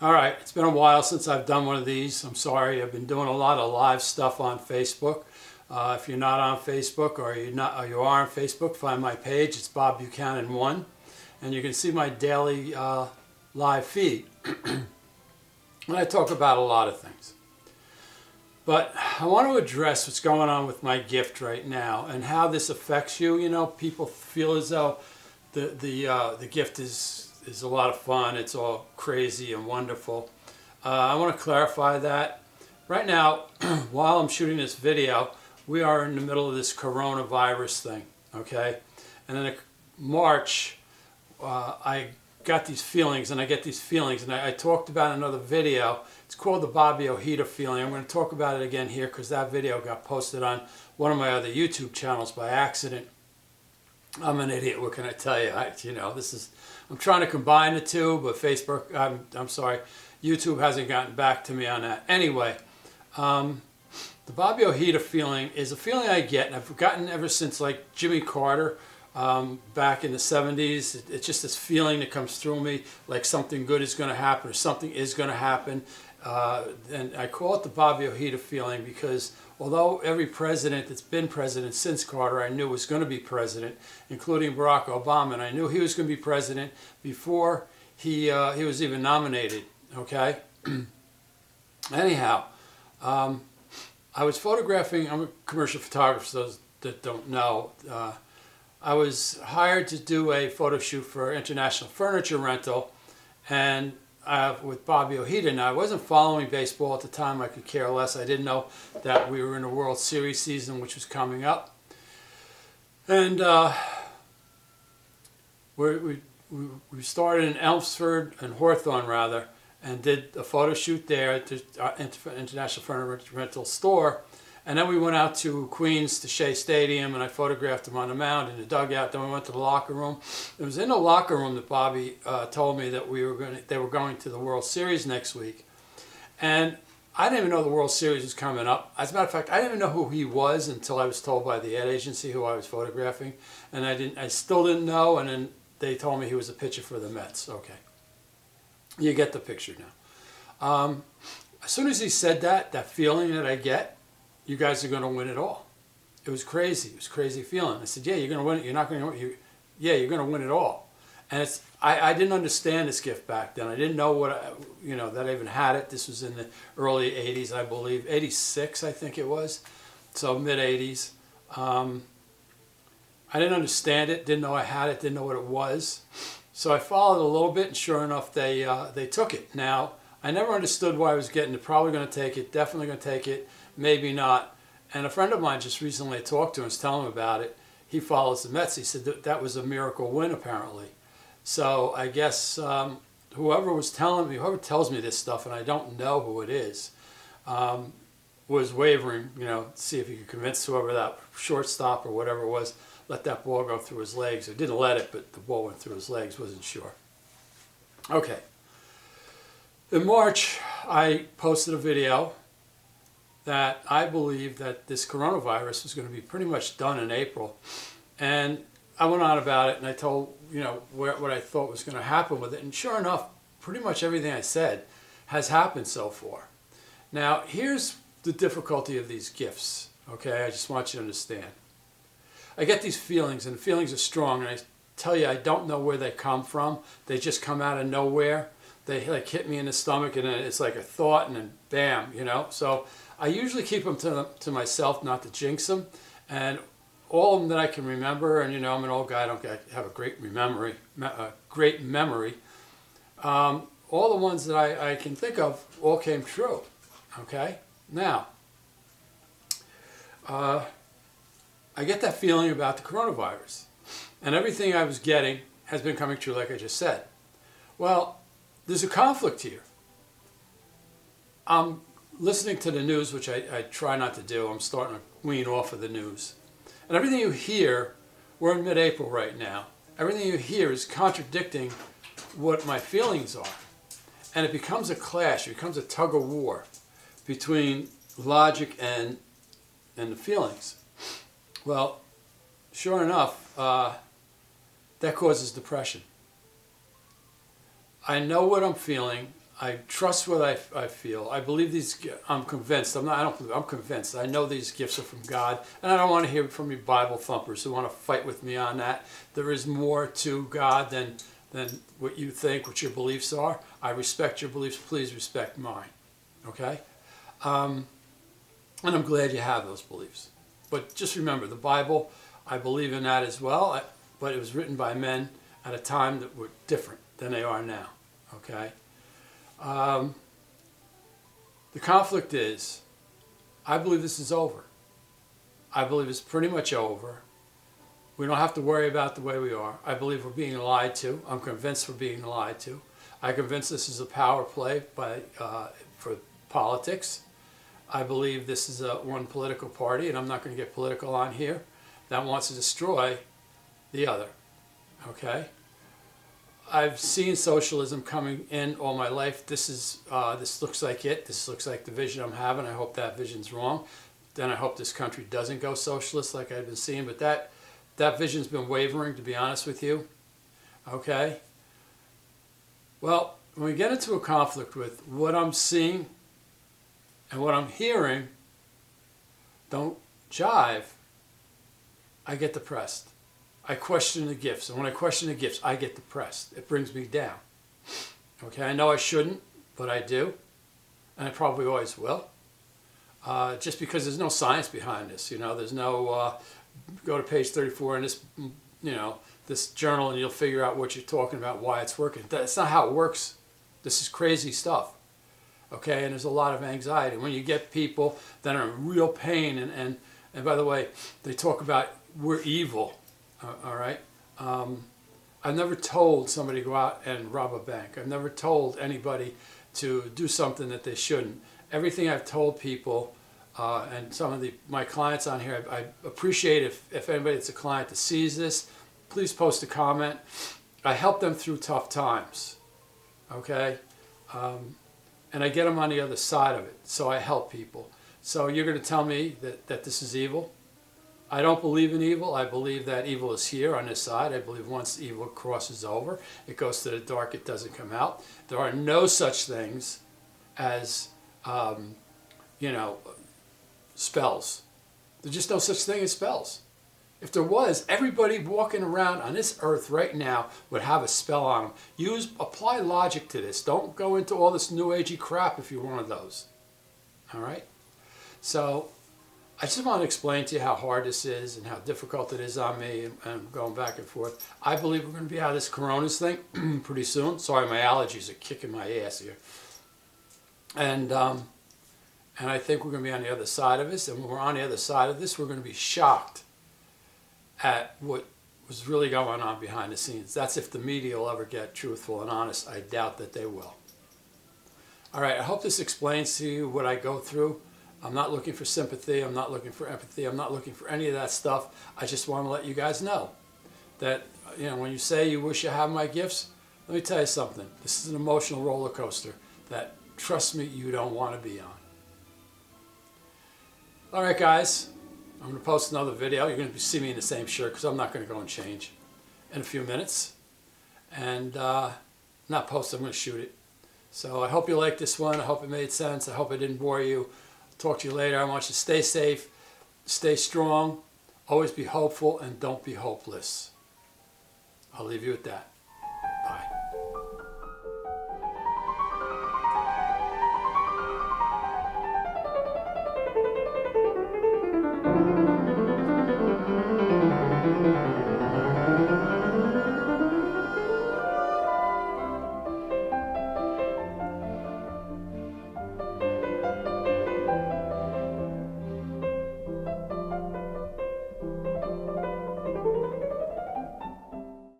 All right, it's been a while since I've done one of these. I'm sorry. I've been doing a lot of live stuff on Facebook. If you're not on Facebook or you are on Facebook, find my page. It's Bob Buchanan 1, and you can see my daily live feed. And I talk about a lot of things. But I want to address what's going on with my gift right now and how this affects you. You know, people feel as though the gift is a lot of fun. It's all crazy and wonderful. I want to clarify that. Right now, while I'm shooting this video, we are in the middle of this coronavirus thing, okay? And then in March, I got these feelings, and I get these feelings, and I talked about in another video. It's called the Bobby Ojeda feeling. I'm going to talk about it again here because that video got posted on one of my other YouTube channels by accident. I'm an idiot. What can I tell you? I'm trying to combine the two, but Facebook, I'm sorry, YouTube hasn't gotten back to me on that. Anyway, the Bobby Ojeda feeling is a feeling I get, and I've gotten ever since like Jimmy Carter back in the 70s. It's just this feeling that comes through me, like something good is going to happen or something is going to happen. And I call it the Bobby Ojeda feeling because although every president that's been president since Carter I knew was going to be president, including Barack Obama, and I knew he was going to be president before he was even nominated, okay? Anyhow, I was photographing. I'm a commercial photographer, for those that don't know. I was hired to do a photo shoot for International Furniture Rental, and with Bobby Ojeda. Now, I wasn't following baseball at the time. I could care less. I didn't know that we were in a World Series season, which was coming up. And we started in Elmsford and Hawthorne, rather, and did a photo shoot there at the International Furniture Rental store. And then we went out to Queens to Shea Stadium, and I photographed him on the mound in the dugout. Then we went to the locker room. It was in the locker room that Bobby told me that they were going to the World Series next week. And I didn't even know the World Series was coming up. As a matter of fact, I didn't even know who he was until I was told by the ad agency who I was photographing. And I still didn't know, and then they told me he was a pitcher for the Mets. Okay. You get the picture now. As soon as he said that feeling that I get, you guys are going to win it all. It was crazy. It was a crazy feeling. I said, yeah, you're going to win it. You're not going to win it. Yeah, you're going to win it all. And I didn't understand this gift back then. I didn't know that I even had it. This was in the early 80s, I believe. 86, I think it was. So mid-80s. I didn't understand it. Didn't know I had it. Didn't know what it was. So I followed a little bit, and sure enough, they took it. Now, I never understood why I was getting it. Probably going to take it. Definitely going to take it. Maybe not. And a friend of mine just recently talked to him, was telling him about it. He follows the Mets. He said that was a miracle win, apparently. So I guess whoever tells me this stuff, and I don't know who it is, was wavering, see if he could convince whoever that shortstop or whatever it was, let that ball go through his legs. Or didn't let it, but the ball went through his legs, wasn't sure. Okay. In March, I posted a video that I believe that this coronavirus was going to be pretty much done in April. And I went on about it, and I told, what I thought was going to happen with it. And sure enough, pretty much everything I said has happened so far. Now, here's the difficulty of these gifts, okay? I just want you to understand. I get these feelings, and the feelings are strong, and I tell you, I don't know where they come from. They just come out of nowhere. They like hit me in the stomach, and then it's like a thought, and then bam, So I usually keep them to myself, not to jinx them. And all of them that I can remember, and I'm an old guy, I don't have a great memory. All the ones that I can think of all came true. Okay? Now, I get that feeling about the coronavirus. And everything I was getting has been coming true, like I just said. Well, there's a conflict here. I'm listening to the news, which I try not to do. I'm starting to wean off of the news. And everything you hear, we're in mid-April right now, everything you hear is contradicting what my feelings are. And it becomes a clash, it becomes a tug of war between logic and the feelings. Well, sure enough, that causes depression. I know what I'm feeling. I trust what I feel. I believe these. I'm convinced. I'm convinced. I know these gifts are from God, and I don't want to hear from you Bible thumpers who want to fight with me on that. There is more to God than what you think, what your beliefs are. I respect your beliefs. Please respect mine. Okay, and I'm glad you have those beliefs. But just remember, the Bible. I believe in that as well. But it was written by men at a time that were different than they are now. Okay. The conflict is, I believe this is over. I believe it's pretty much over. We don't have to worry about the way we are. I believe we're being lied to. I'm convinced we're being lied to. I'm convinced this is a power play for politics. I believe this is one political party, and I'm not going to get political on here, that wants to destroy the other. Okay? I've seen socialism coming in all my life. This looks like it. This looks like the vision I'm having. I hope that vision's wrong. Then I hope this country doesn't go socialist like I've been seeing. But that vision's been wavering, to be honest with you. Okay? Well, when we get into a conflict with what I'm seeing and what I'm hearing don't jive, I get depressed. I question the gifts, and when I question the gifts, I get depressed. It brings me down. Okay, I know I shouldn't, but I do, and I probably always will. Just because there's no science behind this, there's no, go to page 34 in this, this journal, and you'll figure out what you're talking about, why it's working. That's not how it works. This is crazy stuff. Okay, and there's a lot of anxiety. When you get people that are in real pain, and by the way, they talk about we're evil. All right. I've never told somebody to go out and rob a bank. I've never told anybody to do something that they shouldn't. Everything I've told people, and some of my clients on here, I appreciate if anybody that's a client that sees this, please post a comment. I help them through tough times. Okay. And I get them on the other side of it. So I help people. So you're going to tell me that this is evil? I don't believe in evil. I believe that evil is here on this side. I believe once evil crosses over, it goes to the dark, it doesn't come out. There are no such things as, spells. There's just no such thing as spells. If there was, everybody walking around on this earth right now would have a spell on them. Apply logic to this. Don't go into all this new agey crap if you're one of those. All right? So I just want to explain to you how hard this is and how difficult it is on me, and going back and forth. I believe we're going to be out of this coronas thing pretty soon. Sorry, my allergies are kicking my ass here. And I think we're going to be on the other side of this. And when we're on the other side of this, we're going to be shocked at what was really going on behind the scenes. That's if the media will ever get truthful and honest. I doubt that they will. All right, I hope this explains to you what I go through. I'm not looking for sympathy. I'm not looking for empathy. I'm not looking for any of that stuff. I just want to let you guys know that, when you say you wish you had my gifts, let me tell you something. This is an emotional roller coaster that, trust me, you don't want to be on. All right, guys. I'm going to post another video. You're going to see me in the same shirt because I'm not going to go and change in a few minutes. And not post, I'm going to shoot it. So I hope you liked this one. I hope it made sense. I hope it didn't bore you. Talk to you later. I want you to stay safe, stay strong, always be hopeful, and don't be hopeless. I'll leave you with that.